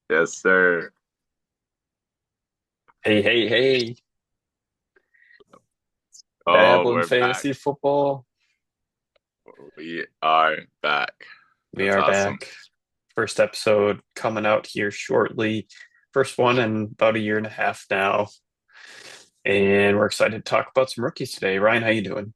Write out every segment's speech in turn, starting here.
Yes, sir. Hey, hey, hey, Oh, dabbling we're back. fantasy football. We are back. We That's are awesome. back. First episode coming out here shortly. First one in about a year and a half now. And we're excited to talk about some rookies today. Ryan, how you doing?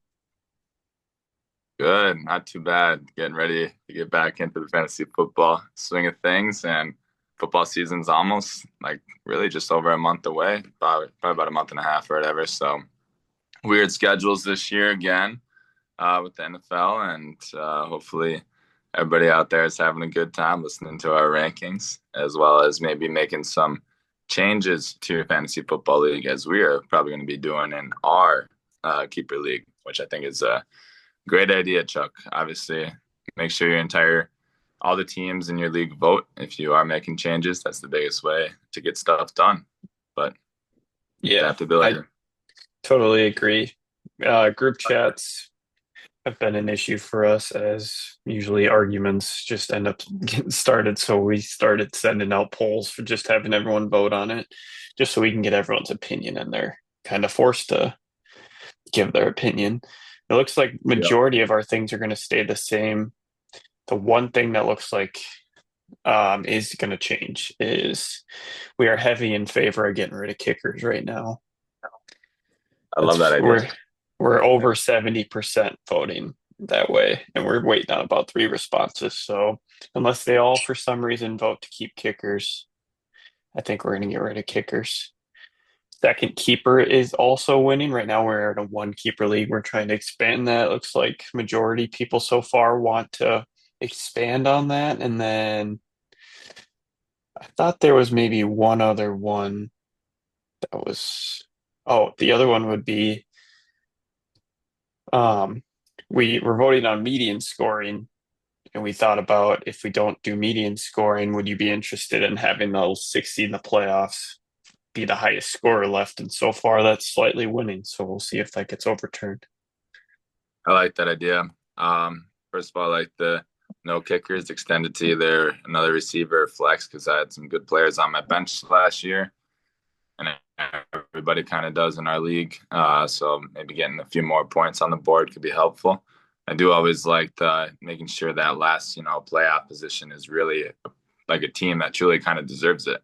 Good. Not too bad. Getting ready to get back into the fantasy football swing of things. And football season's almost like really just over a month away, probably about a month and a half or whatever. So weird schedules this year again with the NFL. And hopefully everybody out there is having a good time listening to our rankings, as well as maybe making some changes to your fantasy football league, as we are probably going to be doing in our keeper league, which I think is a great idea, Chuck. Obviously, make sure all the teams in your league vote if you are making changes. That's the biggest way to get stuff done. But Yeah, adaptability. I totally agree. Group chats have been an issue for us as usually arguments just end up getting started. So we started sending out polls for just having everyone vote on it, just so we can get everyone's opinion and they're kind of forced to give their opinion. It looks like Yeah. majority of our things are going to stay the same. The one thing that looks like is going to change is we are heavy in favor of getting rid of kickers right now. I love that That's idea. we're over 70% voting that way, and we're waiting on about three responses. So unless they all for some reason vote to keep kickers, I think we're going to get rid of kickers. Second keeper is also winning. Right now, we're in a one keeper league. We're trying to expand that. It looks like majority people so far want to expand on that. And then I thought there was maybe one other one that was, oh, the other one would be um, we were voting on median scoring, and we thought about if we don't do median scoring, would you be interested in having those 60 in the playoffs be the highest scorer left? And so far, that's slightly winning. So we'll see if that gets overturned. I like that idea. First of all, I like the no kickers extended to either another receiver or flex because I had some good players on my bench last year, and everybody kind of does in our league. So maybe getting a few more points on the board could be helpful. I do always like making sure that last, playoff position is really like a team that truly kind of deserves it.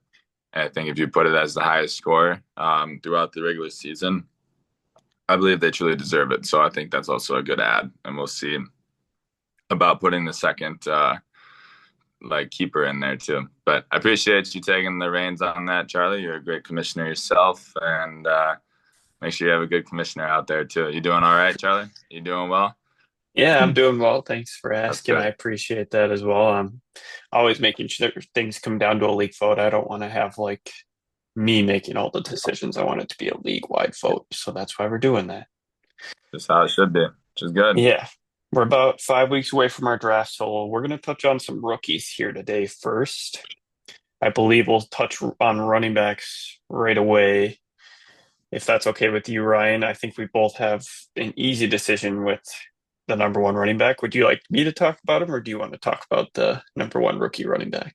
And I think if you put it as the highest score throughout the regular season, I believe they truly deserve it. So I think that's also a good ad, and we'll see about putting the second like keeper in there too. But I appreciate you taking the reins on that, Charlie. You're a great commissioner yourself, and make sure you have a good commissioner out there too. You doing all right, Charlie? You doing well? Yeah, I'm doing well. Thanks for That's asking. I good. appreciate that as well. I'm always making sure things come down to a league vote. I don't want to have like me making all the decisions. I want it to be a league-wide vote. So that's why we're doing that. Just how it should be, which is good. Yeah. We're about 5 weeks away from our draft, so we're going to touch on some rookies here today first. I believe we'll touch on running backs right away. If that's okay with you, Ryan, I think we both have an easy decision with the number one running back. Would you like me to talk about him, or do you want to talk about the number one rookie running back?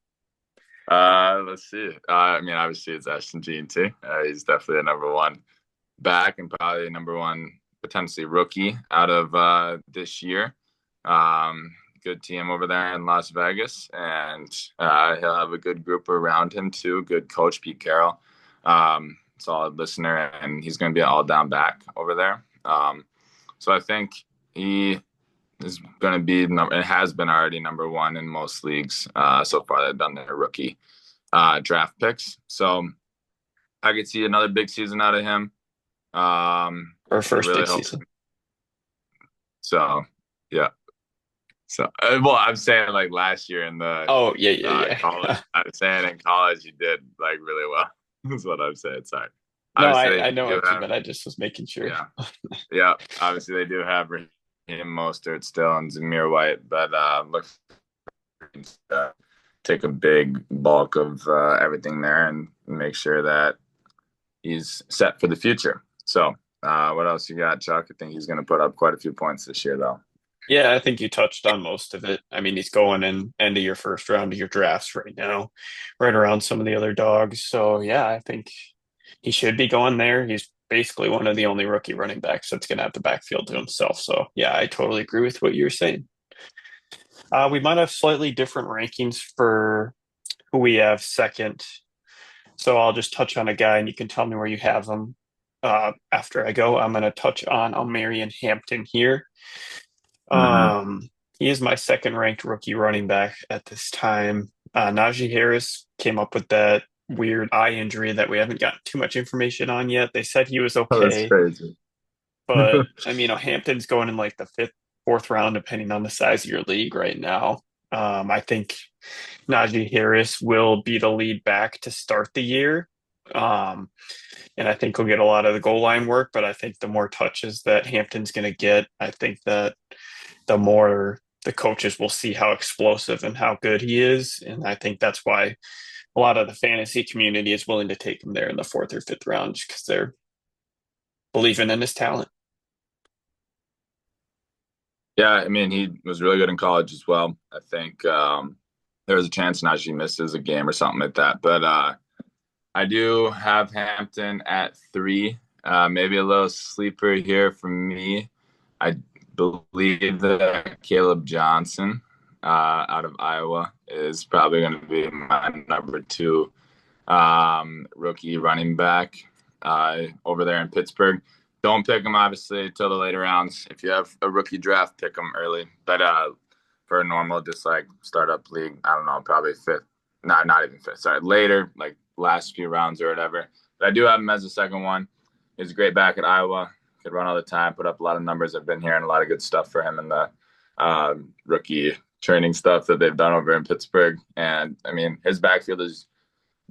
Let's see. I mean, obviously it's Ashton G&T. He's definitely a number one back and probably a number one potentially rookie out of this year. Good team over there in Las Vegas, and he'll have a good group around him too. Good coach Pete Carroll, solid listener, and he's going to be an all-down back over there. So I think he is going to be it has been already number one in most leagues so far. They've done their rookie draft picks, so I could see another big season out of him. Or I first really big hope season? so. Yeah. So, well, I'm saying like last year in the Oh, yeah, yeah, college. yeah. I'm saying in college you did like really well. That's what I'm saying. Sorry. No, Obviously, I they know do what you have. meant. I just was making sure. Yeah. Yeah. Obviously, they do have Raheem Mostert still and Zamir White, but look take a big bulk of everything there and make sure that he's set for the future. So, what else you got, Chuck? I think he's going to put up quite a few points this year, though. Yeah, I think you touched on most of it. I mean, he's going in end of your first round of your drafts right now, right around some of the other dogs. So yeah, I think he should be going there. He's basically one of the only rookie running backs that's going to have the backfield to himself. So yeah, I totally agree with what you're saying. We might have slightly different rankings for who we have second. So I'll just touch on a guy and you can tell me where you have him. After I go, I'm going to touch on Almarian Hampton here. Hmm. Um, he is my second ranked rookie running back at this time. Najee Harris came up with that weird eye injury that we haven't gotten too much information on yet. They said he was Oh, that's okay, crazy. but I mean, Hampton's going in like the fifth, fourth round, depending on the size of your league right now. I think Najee Harris will be the lead back to start the year. Um, and I think he'll get a lot of the goal line work, but I think the more touches that Hampton's going to get, I think that the more the coaches will see how explosive and how good he is. And I think that's why a lot of the fantasy community is willing to take him there in the fourth or fifth round because they're believing in his talent. Yeah, I mean, he was really good in college as well. I think there was a chance now she misses a game or something like that. But I do have Hampton at three. Maybe a little sleeper here for me. I believe that Caleb Johnson out of Iowa is probably going to be my number two rookie running back over there in Pittsburgh. Don't pick him obviously till the later rounds. If you have a rookie draft, pick him early. But for a normal, just like startup league, I don't know, probably fifth. Not even fifth. Sorry, later, like last few rounds or whatever. But I do have him as a second one. He's a great back at Iowa. Could run all the time, put up a lot of numbers. I've been hearing a lot of good stuff for him in the rookie training stuff that they've done over in Pittsburgh. And I mean, his backfield is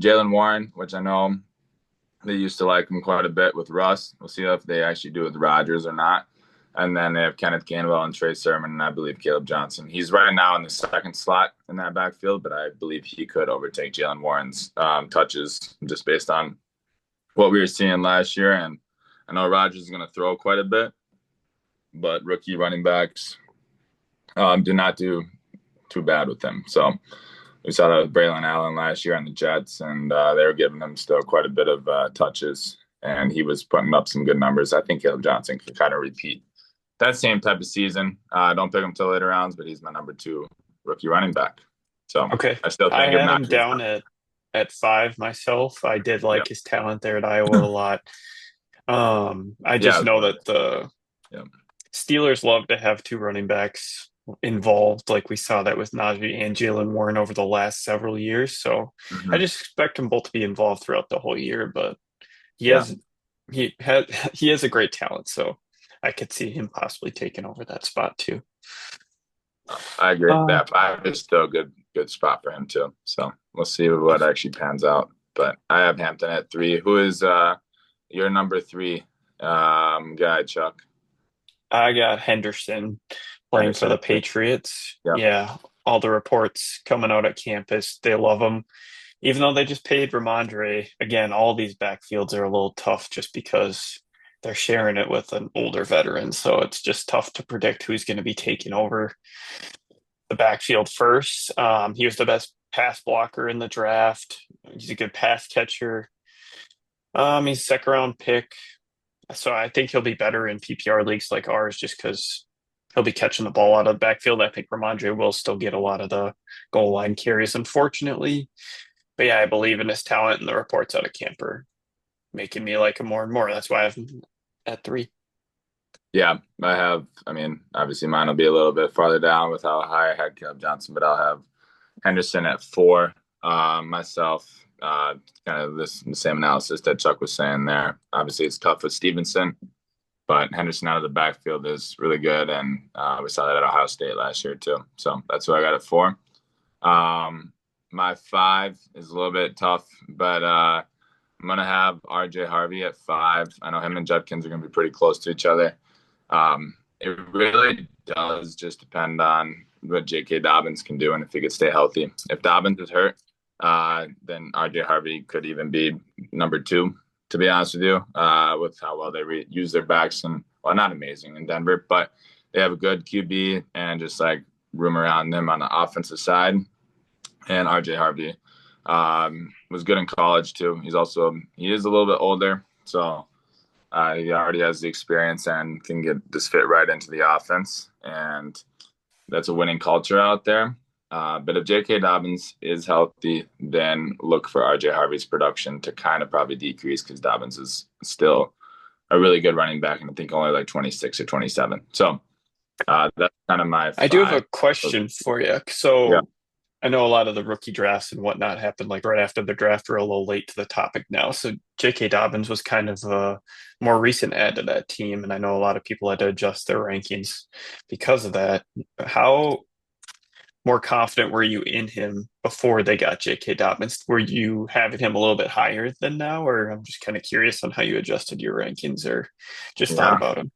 Jalen Warren, which I know they used to like him quite a bit with Russ. We'll see if they actually do with Rodgers or not. And then they have Kenneth Gainwell and Trey Sermon, and I believe Caleb Johnson. He's right now in the second slot in that backfield, but I believe he could overtake Jalen Warren's touches just based on what we were seeing last year. And I know Rodgers is going to throw quite a bit, but rookie running backs do not do too bad with him. So we saw that with Braylon Allen last year on the Jets, and they were giving him still quite a bit of touches, and he was putting up some good numbers. I think Caleb Johnson could kind of repeat that same type of season. Don't pick him till later rounds, but he's my number two rookie running back. So Okay. I still I think if have him not, he's down not. at five myself. I did Yeah, like his talent there at Iowa a lot. I yeah, just as know well. that the Yeah. Steelers love to have two running backs involved, like we saw that with Najee and Jalen Warren over the last several years. So I Hmm. just expect them both to be involved throughout the whole year. But he Yeah, has he had he has a great talent, so I could see him possibly taking over that spot too. I agree. Uh, That five is still a good spot for him too. So we'll see what actually pans out. But I have Hampton at three. Who is your number three guy, Chuck? I got Henderson playing for Henderson the at three. Patriots. Yep. Yeah, all the reports coming out at campus, they love him. Even though they just paid Ramondre, again, all these backfields are a little tough just because they're sharing it with an older veteran. So it's just tough to predict who's going to be taking over the backfield first. He was the best pass blocker in the draft. He's a good pass catcher. He's a second round pick. So I think he'll be better in PPR leagues like ours just because he'll be catching the ball out of the backfield. I think Ramondre will still get a lot of the goal line carries, unfortunately. But yeah, I believe in his talent, and the reports out of camp are making me like him more and more. That's why I have him at three. Yeah, I have. I mean, obviously mine will be a little bit farther down with how high I had Caleb Johnson, but I'll have Henderson at four. Myself, kind of this the same analysis that Chuck was saying there. Obviously, it's tough with Stevenson, but Henderson out of the backfield is really good, and we saw that at Ohio State last year too. So that's who I got at four. Um, my five is a little bit tough, but I'm gonna have RJ Harvey at five. I know him and Judkins are gonna be pretty close to each other. It really does just depend on what J.K. Dobbins can do and if he could stay healthy. If Dobbins is hurt, then R.J. Harvey could even be number two, to be honest with you, with how well they use their backs and well, not amazing in Denver, but they have a good QB and just like room around them on the offensive side. And RJ Harvey was good in college too. He is a little bit older, so he already has the experience and can get this fit right into the offense. And that's a winning culture out there. But if J.K. Dobbins is healthy, then look for R.J. Harvey's production to kind of probably decrease because Dobbins is still a really good running back, and I think only like 26 or 27. So that's kind of my I do have five. a question for you. Yeah, So I know a lot of the rookie drafts and whatnot happened like right after the draft. We're a little late to the topic now. So J.K. Dobbins was kind of a more recent add to that team, and I know a lot of people had to adjust their rankings because of that. How more confident were you in him before they got J.K. Dobbins? Were you having him a little bit higher than now, or I'm just kind of curious on how you adjusted your rankings or just thought yeah. about him?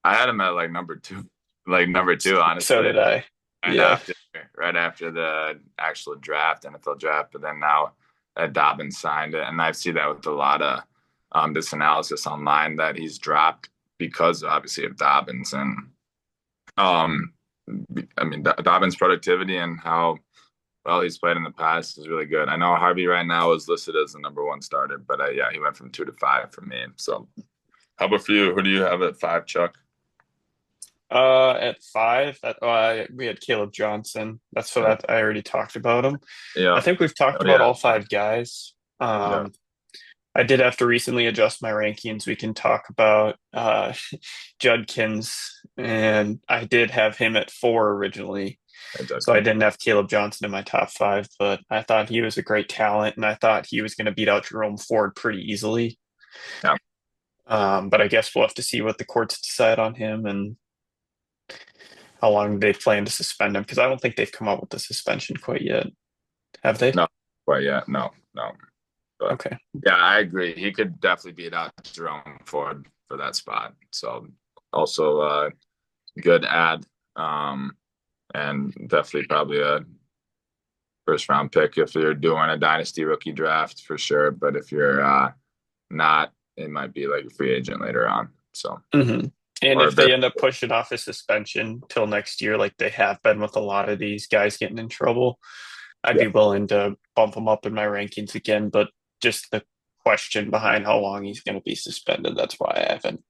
I had him at like number two, So honestly, did I. right Yeah. after right after the actual draft, NFL draft. But then now that Dobbins signed it, and I see that with a lot of this analysis online that he's dropped because obviously of Dobbins and um, I mean Dobbins' productivity and how well he's played in the past is really good. I know Harvey right now is listed as the number one starter, but yeah, he went from 2 to 5 for me. So how about for you? Who do you have at 5, Chuck? At five, we had Caleb Johnson. That's so Yeah, that I already talked about him. I yeah, think we've talked oh, about yeah, all five guys. yeah. I did have to recently adjust my rankings. We can talk about Judkins, and I did have him at four originally. So I Exactly. didn't have Caleb Johnson in my top five, but I thought he was a great talent, and I thought he was going to beat out Jerome Ford pretty easily. Yeah, But I guess we'll have to see what the courts decide on him and how long they plan to suspend him, because I don't think they've come up with the suspension quite yet. Have they? no, but yeah, no, no. But Okay. yeah, I agree. He could definitely beat out Jerome Ford for that spot. So also good ad. Um, and definitely probably a first round pick if you're doing a dynasty rookie draft for sure. But if you're not, it might be like a free agent later on. So hmm And or a if they bit. end up pushing off his suspension till next year, like they have been with a lot of these guys getting in trouble, I'd Yeah, be willing to bump him up in my rankings again. But just the question behind how long he's going to be suspended, that's why I haven't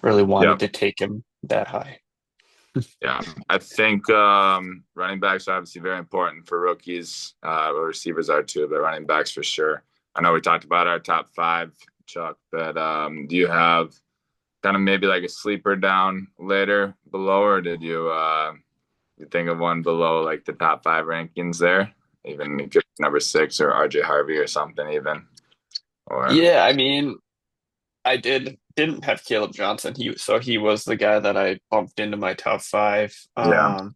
really yeah, wanted to take him that high. yeah. I think running backs are obviously very important for rookies. Receivers are too, but running backs for sure. I know we talked about our top five, Chuck, but do you have kind of maybe like a sleeper down later below, or did you think of one below like the top five rankings there? Even if it's number 6 or RJ Harvey or something, even or Yeah, I mean, I didn't have Caleb Johnson. He was the guy that I bumped into my top five. yeah,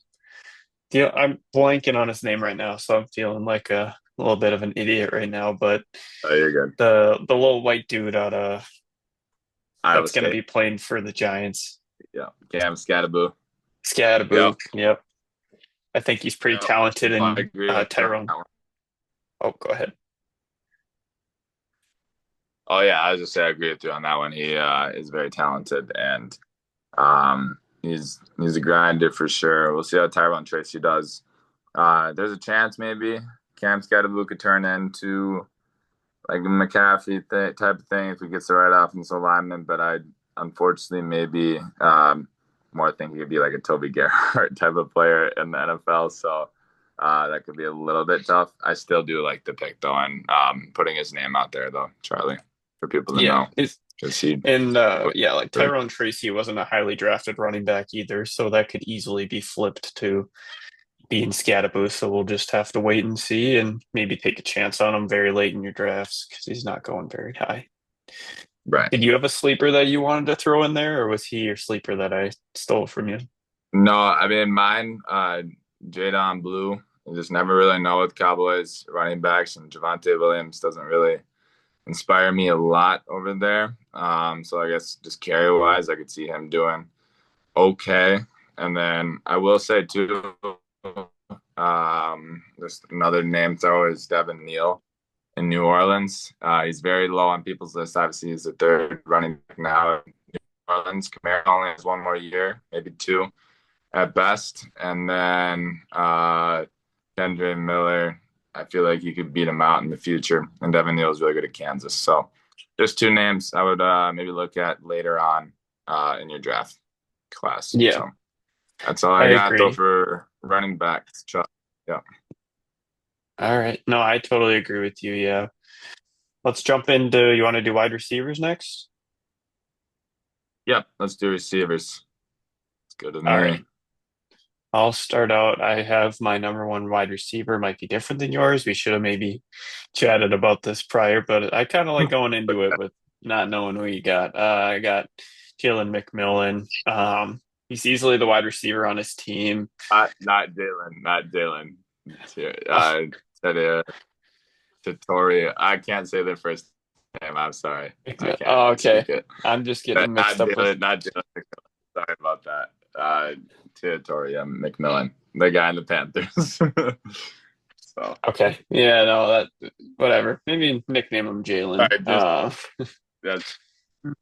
Yeah, I'm blanking on his name right now, so I'm feeling like a little bit of an idiot right now. But you're good. the little white dude out of Iowa that's going to State, be playing for the Giants, yeah, Cam Scattaboo, Scadaboo. yep, Yep, I think he's pretty yep. talented. I And agree with you on Tyrone. that one. Oh, go ahead. Oh yeah, I was just say I agree with you on that one. He is very talented and he's a grinder for sure. We'll see how Tyrone Tracy does. There's a chance maybe Cam Scattaboo could turn into like a McCaffrey type of thing if he gets the right offensive lineman. But I unfortunately maybe more think he could be like a Toby Gerhart type of player in the NFL. So that could be a little bit tough. I still do like the pick though, and putting his name out there though, Charlie, for people to Yeah, know because he and was yeah, like really Tyrone Tracy wasn't a highly drafted running back either, so that could easily be flipped to being Scadaboo. So we'll just have to wait and see, and maybe take a chance on him very late in your drafts because he's not going very high. right. Did you have a sleeper that you wanted to throw in there, or was he your sleeper that I stole from you? No, I mean mine, Jadon Blue. You just never really know with Cowboys running backs, and Javante Williams doesn't really inspire me a lot over there. So I guess just carry wise, I could see him doing okay. And then I will say too, just another name thrower is Devin Neal in New Orleans. He's very low on people's list. Obviously, he's the third running back now Marlins. Kamara only has one more year, maybe two at best. And then Kendra Miller, I feel like you could beat him out in the future. And Devin Neal is really good at Kansas. So just two names I would maybe look at later on in your draft class. Yeah, So that's all I I got though agree. for running backs. Chuck. Yeah. All right. No, I totally agree with you. Yeah. Let's jump into, you want to do wide receivers next? Yep. Let's do receivers. It's good to All me. right. I'll start out. I have my number one wide receiver, might be different than yours. We should have maybe chatted about this prior, but I kind of like going into it with not knowing who you got. I got Jalen McMillan. He's easily the wide receiver on his team. Not Jalen. Not Jalen. Oh, Uh, Talia, Tatoria. I can't say the first name. I'm sorry. I can't oh, okay. speak it. I'm just getting But him not mixed up with. Jalen. Not Jalen. Sorry about that. Tatoria McMillan, the guy in the Panthers. So Okay. Yeah, no, that whatever. Maybe nickname him Jalen. sorry, just that's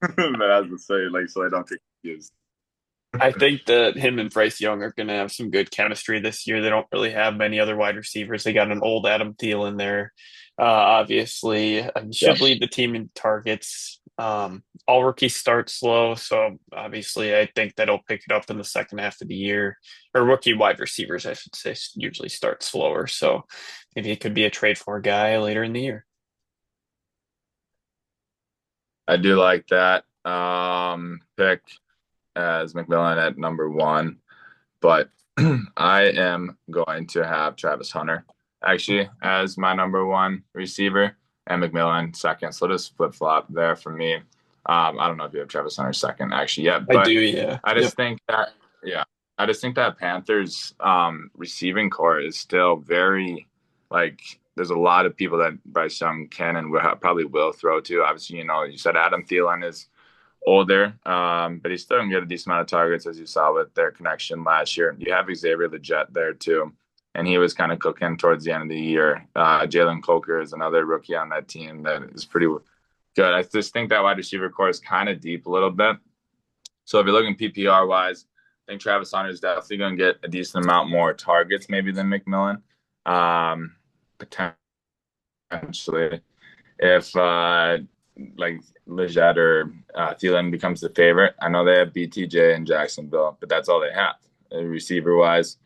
but I was to say like so I don't get confused. I think that him and Bryce Young are going to have some good chemistry this year. They don't really have many other wide receivers. They got an old Adam Thielen there, obviously. He Yeah. should lead the team in targets. All rookies start slow, so obviously I think that he'll pick it up in the second half of the year. Or rookie wide receivers, I should say, usually start slower. So maybe it could be a trade for a guy later in the year. I do like that pick as McMillan at number one, but I am going to have Travis Hunter actually as my number one receiver and McMillan second. So just flip flop there for me. I don't know if you have Travis Hunter second actually yet, I do, but yeah. I Yep. just think that yeah, I just think that Panthers receiving core is still very like there's a lot of people that Bryce Young can and probably will throw to. Obviously, you said Adam Thielen is older, but he's still gonna get a decent amount of targets as you saw with their connection last year. You have Xavier Legette there too, and he was kind of cooking towards the end of the year. Jalen Coker is another rookie on that team that is pretty good. I just think that wide receiver core is kind of deep a little bit. So if you're looking PPR wise, I think Travis Hunter is definitely going to get a decent amount more targets maybe than McMillan. Um, Potentially, if like Leggett or Thielen becomes the favorite. I know they have BTJ in Jacksonville, but that's all they have. Receiver wise,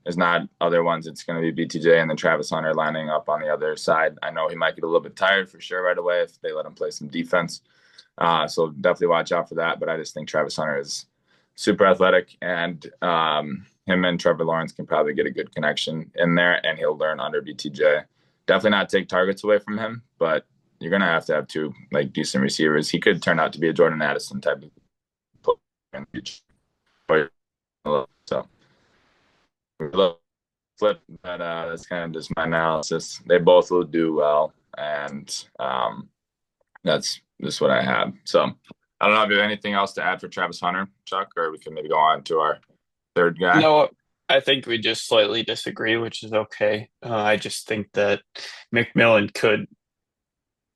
there's not other ones. It's going to be BTJ and then Travis Hunter lining up on the other side. I know he might get a little bit tired for sure right away if they let him play some defense. So definitely watch out for that. But I just think Travis Hunter is super athletic, and him and Trevor Lawrence can probably get a good connection in there, and he'll learn under BTJ. Definitely not take targets away from him, but you're gonna have to have two like decent receivers. He could turn out to be a Jordan Addison type of player in the future. So flip, but that's kind of just my analysis. They both will do well, and that's just what I have. So I don't know if you have anything else to add for Travis Hunter, Chuck, or we can maybe go on to our third guy. No, I think we just slightly disagree, which is okay. I just think that McMillan could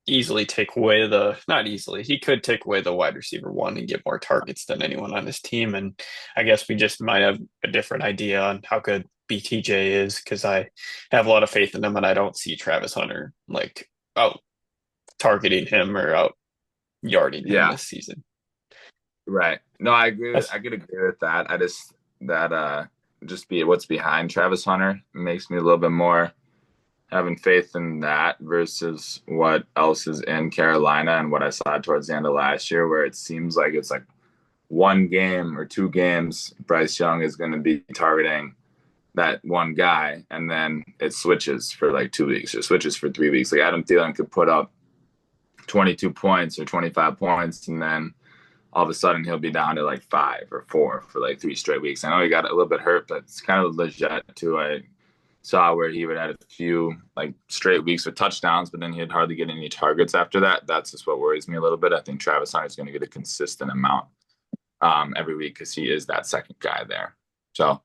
easily take away not easily, he could take away the wide receiver one and get more targets than anyone on his team. And I guess we just might have a different idea on how good BTJ is because I have a lot of faith in him and I don't see Travis Hunter like out targeting him or out yarding him Yeah, this season. right. No, I agree. That's, I could agree with that. I just that just be what's behind Travis Hunter makes me a little bit more having faith in that versus what else is in Carolina and what I saw towards the end of last year, where it seems like it's like one game or two games, Bryce Young is going to be targeting that one guy, and then it switches for like 2 weeks or switches for 3 weeks. Like Adam Thielen could put up 22 points or 25 points, and then all of a sudden he'll be down to like 5 or 4 for like 3 straight weeks. I know he got a little bit hurt, but it's kind of legit too. I saw where he would have a few like straight weeks with touchdowns, but then he'd hardly get any targets after that. That's just what worries me a little bit. I think Travis Hunter is going to get a consistent amount every week because he is that second guy there. So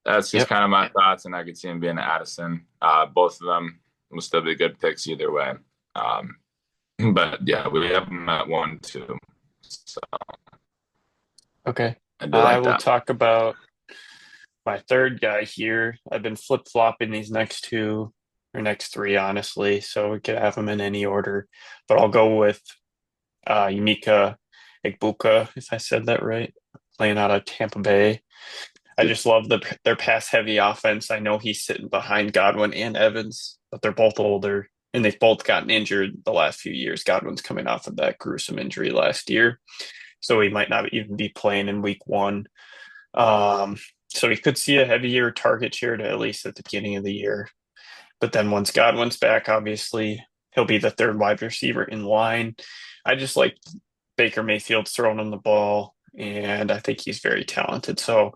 that's just yep. kind of my thoughts, and I could see him being Addison. Both of them will still be good picks either way. But yeah, we have them at 1, 2. So Okay. I do I like will that. talk about my third guy here. I've been flip-flopping these next two or next three, honestly, so we could have them in any order. But I'll go with Yumika Egbuka, if I said that right, playing out of Tampa Bay. I just love their pass-heavy offense. I know he's sitting behind Godwin and Evans, but they're both older, and they've both gotten injured the last few years. Godwin's coming off of that gruesome injury last year, so he might not even be playing in week one. Um, so he could see a heavier target share to at least at the beginning of the year. But then once Godwin's back, obviously he'll be the third wide receiver in line. I just like Baker Mayfield throwing him the ball, and I think he's very talented. So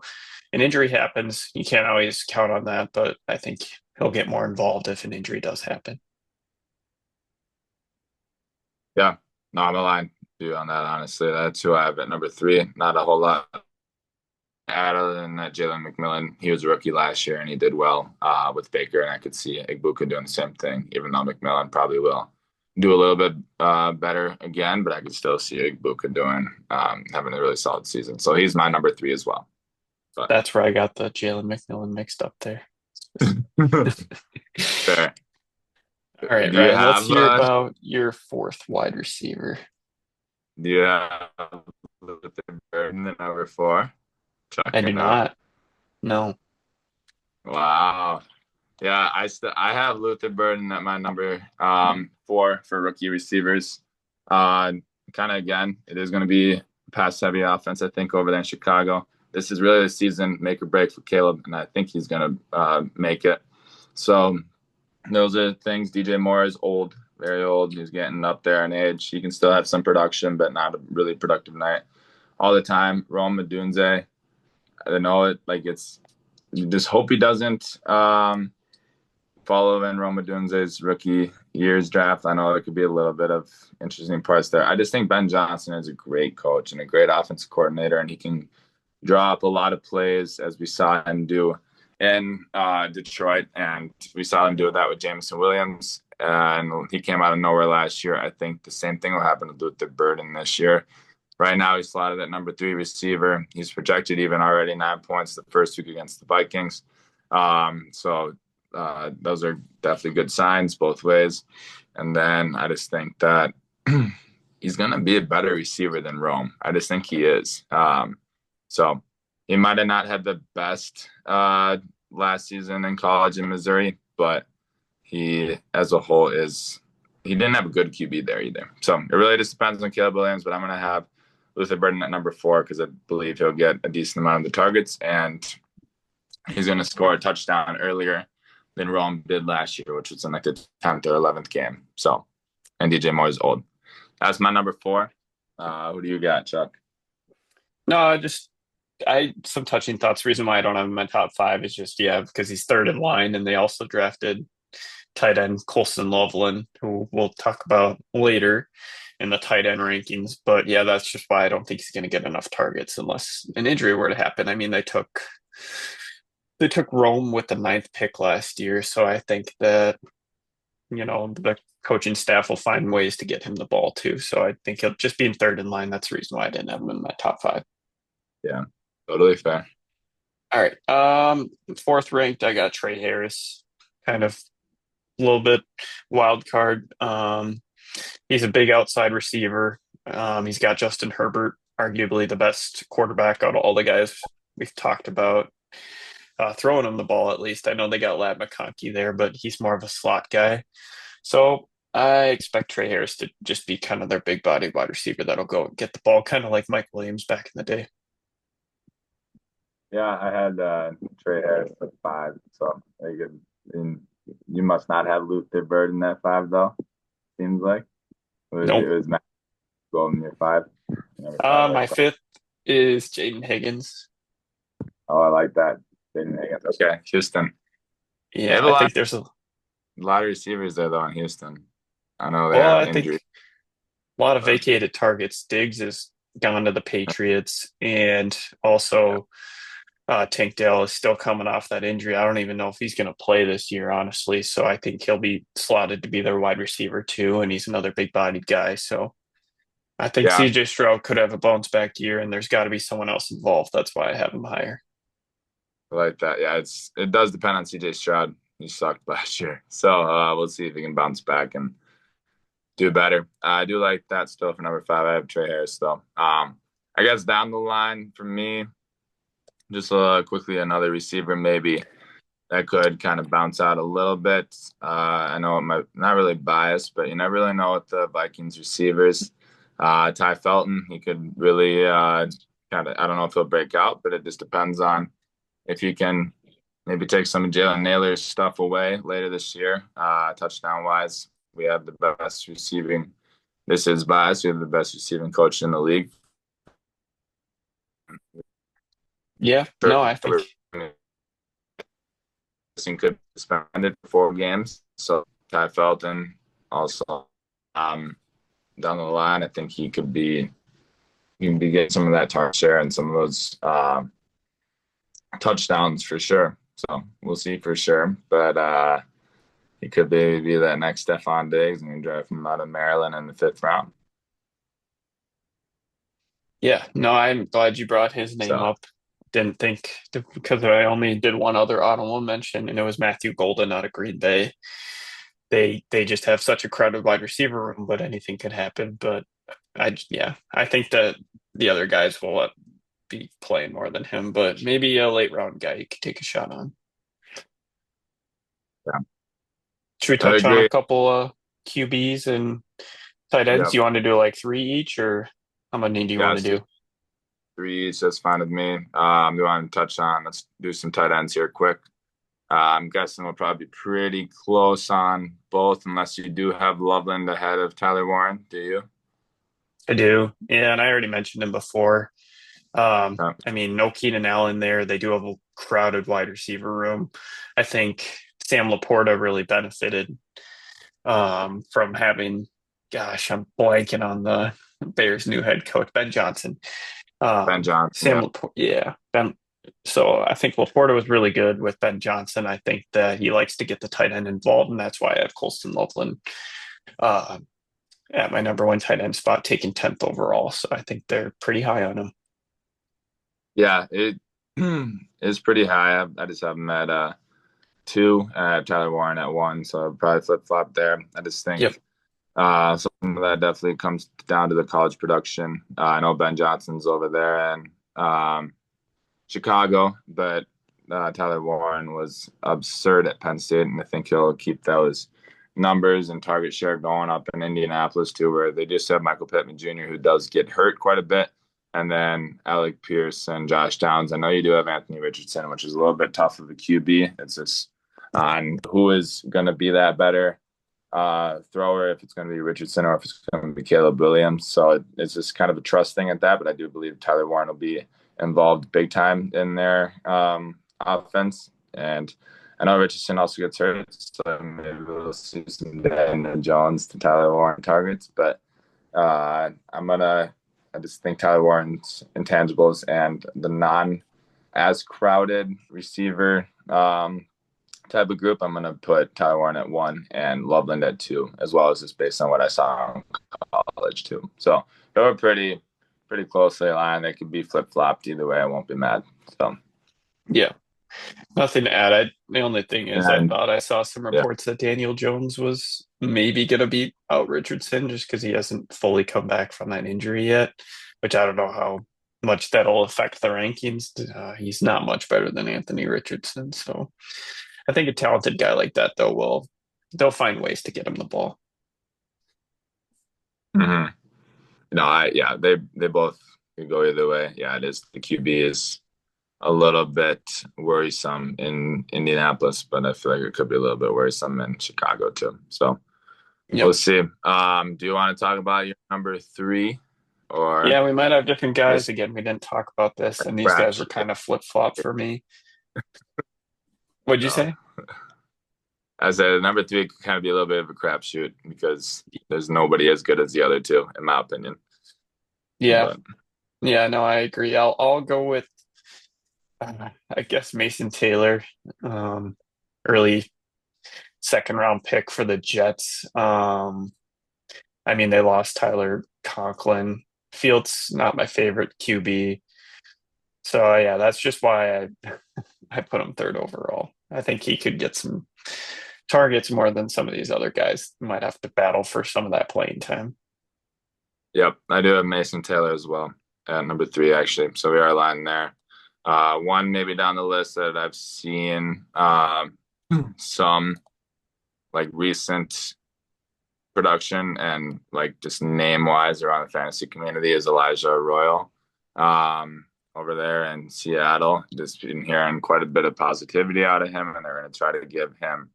an injury happens, you can't always count on that, but I think he'll get more involved if an injury does happen. Yeah, no, I'm aligned with you on that. Honestly, that's who I have at number three. Not a whole lot other than that. Jalen McMillan, he was a rookie last year and he did well with Baker, and I could see Igbuka doing the same thing. Even though McMillan probably will do a little bit better again, but I could still see Igbuka doing having a really solid season. So he's my number three as well. But That's where I got the Jalen McMillan mixed up there. fair. All right, Do you Ryan, let's have hear about your fourth wide receiver. do you have Luther Burden at number four? Chuck I do it out. not. No. Wow. Yeah, I have Luther Burden at my number four for rookie receivers. Uh, Kind of again, it is going to be a pass heavy offense, I think, over there in Chicago. This is really the season make or break for Caleb, and I think he's going to make it. So those are things. DJ Moore is old, very old. He's getting up there in age. He can still have some production, but not a really productive night all the time. Rome Odunze, I don't know it. Like it's, you just hope he doesn't follow in Rome Odunze's rookie year's draft. I know there could be a little bit of interesting parts there. I just think Ben Johnson is a great coach and a great offensive coordinator, and he can draw up a lot of plays as we saw him do in Detroit, and we saw him do that with Jameson Williams, and he came out of nowhere last year. I think the same thing will happen to Luther Burden this year. Right now, he's slotted at number three receiver. He's projected even already 9 points the first week against the Vikings. So those are definitely good signs both ways. And then I just think that he's going to be a better receiver than Rome. I just think he is. So he might have not had the best last season in college in Missouri, but he, as a whole, he didn't have a good QB there either. So it really just depends on Caleb Williams, but I'm going to have Luther Burden at number four because I believe he'll get a decent amount of the targets, and he's going to score a touchdown earlier than Rome did last year, which was in like the 10th or 11th game. So, and DJ Moore is old. That's my number four. Who do you got, Chuck? No, I some touching thoughts. The reason why I don't have him in my top five is just because he's third in line, and they also drafted tight end Colson Loveland, who we'll talk about later in the tight end rankings. But yeah, that's just why I don't think he's going to get enough targets unless an injury were to happen. I mean, they took Rome with the ninth pick last year, so I think that the coaching staff will find ways to get him the ball too. So I think he'll just be in third in line. That's the reason why I didn't have him in my top five. Yeah, totally fair. All right. Fourth ranked, I got Trey Harris, kind of a little bit wild card. He's a big outside receiver. He's got Justin Herbert, arguably the best quarterback out of all the guys we've talked about. Throwing him the ball at least. I know they got Lad McConkey there, but he's more of a slot guy. So I expect Trey Harris to just be kind of their big body wide receiver that'll go get the ball, kind of like Mike Williams back in the day. Yeah, I had Trey Harris at five. So very good. And you must not have Luther Burden at five, though. Seems like it Nope. was Matt Golden year five. Number five, My right? fifth is Jaden Higgins. Oh, I like that. Okay, Houston. They Yeah, have I think there's a lot of receivers there though in Houston. I know they well, have I think injuries, a lot of but vacated targets. Diggs is gone to the Patriots, and yeah, also Tank Dell is still coming off that injury. I don't even know if he's going to play this year, honestly. So I think he'll be slotted to be their wide receiver too, and he's another big-bodied guy. So I think Yeah, CJ Stroud could have a bounce back year, and there's got to be someone else involved. That's why I have him higher. I like that. Yeah, it does depend on CJ Stroud. He sucked last year, so we'll see if he can bounce back and do better. I do like that still for number five. I have Trey Harris still. I guess down the line for me, just quickly another receiver maybe that could kind of bounce out a little bit. I know it might not really biased, but you never really know with the Vikings receivers. Ty Felton, he could really kind of, I don't know if he'll break out, but it just depends on if he can maybe take some of Jalen Naylor's stuff away later this year, touchdown wise. We have the best receiving. This is biased. We have the best receiving coach in the league. Yeah, no, I think Could be suspended for 4 games. So Ty Felton also um, down the line, I think he can be getting some of that target share and some of those touchdowns for sure. So we'll see for sure. But he could be that next Stephon Diggs and draft him out of Maryland in the fifth round. yeah, no, I'm glad you brought his name So up. Didn't think because I only did one other honorable mention, and it was Matthew Golden out of Green Bay. They just have such a crowded wide receiver room, but anything could happen. But I think that the other guys will be playing more than him, but maybe a late round guy you could take a shot on. yeah, Should we I touch on a agree. couple QBs and tight ends? Yeah, You want to do like three each, or how many do you yeah. want to So do? three each, that's fine with me. We want to touch on. Let's do some tight ends here quick. I'm guessing we'll probably be pretty close on both, unless you do have Loveland ahead of Tyler Warren. Do you? I do. Yeah, and I already mentioned him before. Yeah. I mean, no Keenan Allen there. They do have a crowded wide receiver room. I think Sam Laporta really benefited from having, gosh, I'm blanking on the Bears' new head coach, Ben Johnson. Ben Johnson. Sam Yeah. Laporta, yeah, Ben. So I think Laporta was really good with Ben Johnson. I think that he likes to get the tight end involved, and that's why I have Colston Loveland uh, at my number one tight end spot, taking 10th overall. So I think they're pretty high on him. Yeah, it is pretty high. I just have him at two. I have Tyler Warren at one, so I'll probably flip flop there. I just Yep. think something that definitely comes down to the college production. I know Ben Johnson's over there and Chicago, but Tyler Warren was absurd at Penn State, and I think he'll keep those numbers and target share going up in Indianapolis too, where they just have Michael Pittman Jr., who does get hurt quite a bit, and then Alec Pierce and Josh Downs. I know you do have Anthony Richardson, which is a little bit tough of a QB. It's just on who is going to be that better thrower, if it's going to be Richardson or if it's going to be Caleb Williams. So it's just kind of a trust thing at that. But I do believe Tyler Warren will be involved big time in their offense. And I know Richardson also gets hurt, so maybe we'll see some Daniel Jones to Tyler Warren targets. But I just think Tyler Warren's intangibles and the non as crowded receiver type of group, I'm going to put Tyler Warren at one and Loveland at two, as well as just based on what I saw in college too. So they were pretty closely aligned. They could be flip flopped either way. I won't be mad. So Yeah. Nothing to add. The only thing is, I and thought I saw some yeah, reports that Daniel Jones was maybe going to beat out Richardson just because he hasn't fully come back from that injury yet, which I don't know how much that'll affect the rankings. He's not much better than Anthony Richardson. So I think a talented guy like that, though, they'll find ways to get him the ball. mm-hmm. No, I yeah, they both could go either way. Yeah, it is the QB is a little bit worrisome in Indianapolis, but I feel like it could be a little bit worrisome in Chicago too. So we'll Yep. see. Do you want to talk about your number three or Yeah, we might have different guys. this Again, we didn't talk about this, and these crap guys were shit? kind of flip flop for me. What'd you No. say? I said number three could kind of be a little bit of a crapshoot because there's nobody as good as the other two, in my opinion. Yeah, But yeah, no, I agree. I'll go with I guess Mason Taylor, um, early second round pick for the Jets. I mean, they lost Tyler Conklin. Fields not my favorite QB. So yeah, that's just why I put him third overall. I think he could get some targets more than some of these other guys. Might have to battle for some of that playing time. Yep, I do have Mason Taylor as well at number three, actually. So we are aligned there. One maybe down the list that I've seen some like recent production and like just name wise around the fantasy community is Elijah Royal over there in Seattle. Just been hearing quite a bit of positivity out of him, and they're going to try to give him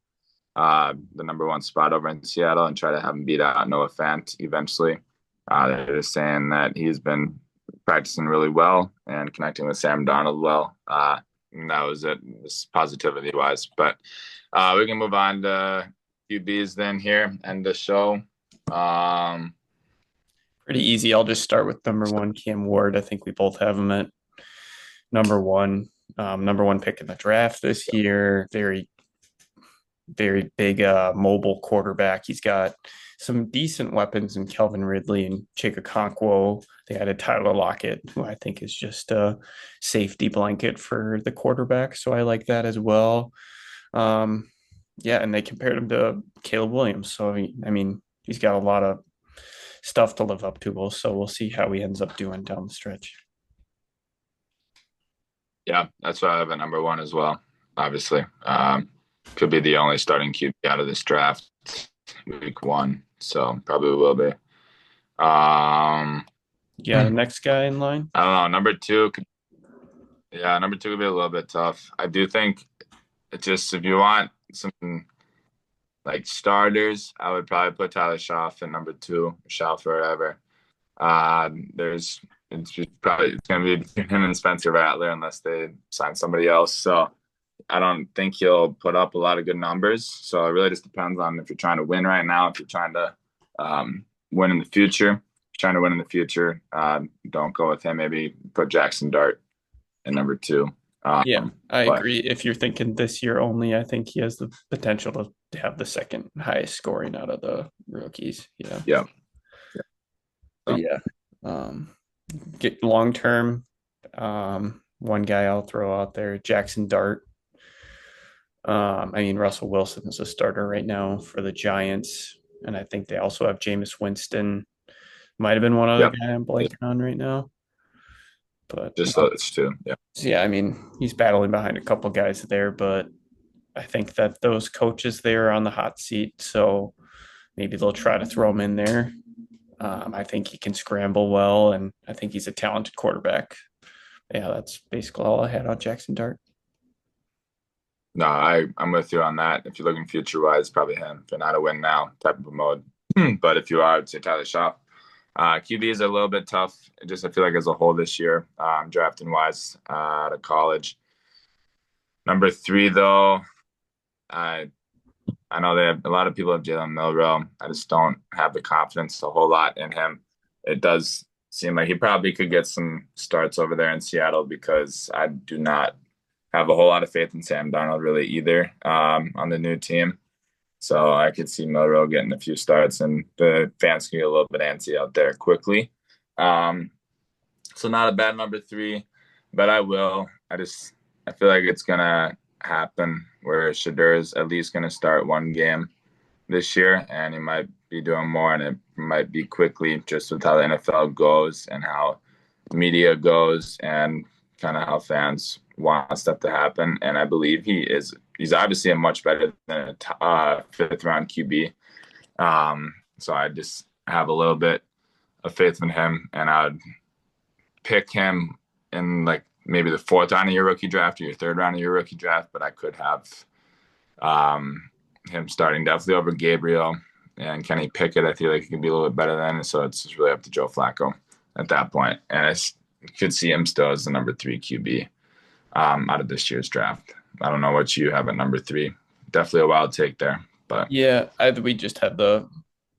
the number one spot over in Seattle and try to have him beat out Noah Fant eventually. They're just saying that he's been practicing really well and connecting with Sam Darnold well. And that was it, just positivity wise. But we can move on to QBs then here and the show. Pretty easy. I'll just start with number one, Cam Ward. I think we both have him at number one. Number one pick in the draft this year. Very, very big mobile quarterback. He's got some decent weapons in Kelvin Ridley and Chika Okonkwo. They added Tyler Lockett, who I think is just a safety blanket for the quarterback. So I like that as well. Yeah, and they compared him to Caleb Williams. So I mean, he's got a lot of stuff to live up to. So we'll see how he ends up doing down the stretch. Yeah, that's why I have at number one as well. Obviously, could be the only starting QB out of this draft week one, so probably will be. Yeah, the next guy in line. I don't know. Number two could, yeah, number two could be a little bit tough. I do think it's just if you want some like starters, I would probably put Tyler Schaff at number two, Schaff or whatever. There's it's just probably it's gonna be between him and Spencer Rattler unless they sign somebody else. So I don't think he'll put up a lot of good numbers. So it really just depends on if you're trying to win right now, if you're trying to win in the future. If you're trying to win in the future, don't go with him. Maybe put Jackson Dart at number two. Yeah, I But agree. If you're thinking this year only, I think he has the potential to have the second highest scoring out of the rookies. Yeah. yeah, But so, yeah. Get long term. One guy I'll throw out there, Jackson Dart. I mean, Russell Wilson is a starter right now for the Giants. And I think they also have Jameis Winston. Might have been one other yep, guy I'm blanking on right now. But just those two. Yeah, so yeah, I mean, he's battling behind a couple guys there, but I think that those coaches there are on the hot seat. So maybe they'll try to throw him in there. I think he can scramble well, and I think he's a talented quarterback. Yeah, that's basically all I had on Jackson Dart. no, I'm with you on that. If you're looking future wise, probably him. If you're not a win now type of a mode, but if you are, I'd say Tyler Schaff. QB is a little bit tough. Just I feel like as a whole this year, drafting wise out of college. Number three though, I know they have a lot of people have Jalen Milroe. I just don't have the confidence a whole lot in him. It does seem like he probably could get some starts over there in Seattle because I do not have a whole lot of faith in Sam Darnold really either on the new team. So I could see Milroe getting a few starts, and the fans can get a little bit antsy out there quickly. So not a bad number three, but I feel like it's gonna happen where Shadur is at least gonna start one game this year, and he might be doing more, and it might be quickly just with how the NFL goes and how media goes and kind of how fans want stuff to happen. And I believe he's obviously a much better than a fifth round QB. So I just have a little bit of faith in him, and I'd pick him in like maybe the fourth round of your rookie draft or your third round of your rookie draft, but I could have him starting definitely over Gabriel and Kenny Pickett. I feel like he could be a little bit better than, so it's just really up to Joe Flacco at that point. And I could see him still as the number three QB out of this year's draft. I don't know what you have at number three. Definitely a wild take there, but Yeah, we just had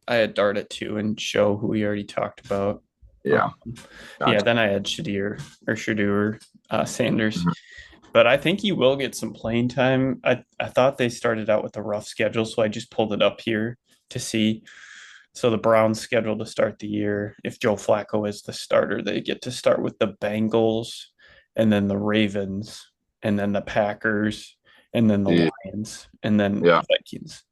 I had Dart at two and Show, who we already talked about. yeah, Yeah, gotcha. then I had Shadur Sanders. Mhm. But I think he will get some playing time. I thought they started out with a rough schedule, so I just pulled it up here to see. So the Browns scheduled to start the year. If Joe Flacco is the starter, they get to start with the Bengals and then the Ravens and then the Packers and then the Yeah. Lions and then Yeah. the Vikings.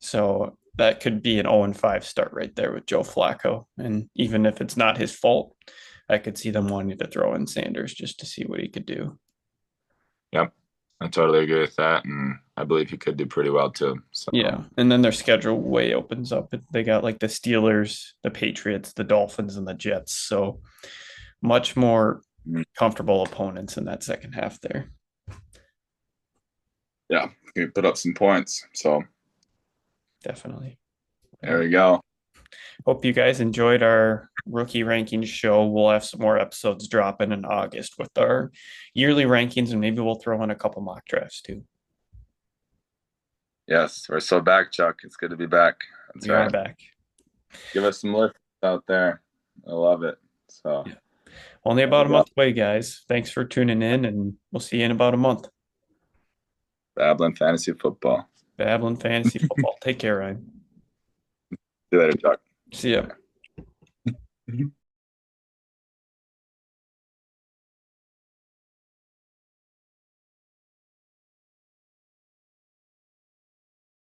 So that could be an 0-5 start right there with Joe Flacco. And even if it's not his fault, I could see them wanting to throw in Sanders just to see what he could do. Yep. I totally agree with that. And I believe he could do pretty well too. So, Yeah. And then their schedule way opens up. They got like the Steelers, the Patriots, the Dolphins, and the Jets. So much more comfortable opponents in that second half there. yeah, he put up some points. So, Definitely. there Well, we go. hope you guys enjoyed our rookie rankings show. We'll have some more episodes dropping in August with our yearly rankings, and maybe we'll throw in a couple mock drafts too. Yes, we're so back, Chuck. It's good to be back. That's We are right. back. Give us some lift out there. I love it. So, Yeah. Only there we about a go. month away, guys. Thanks for tuning in, and we'll see you in about a month. Babbling fantasy football. Babbling fantasy football. Take care, Ryan. See you later, Chuck. See ya. Okay.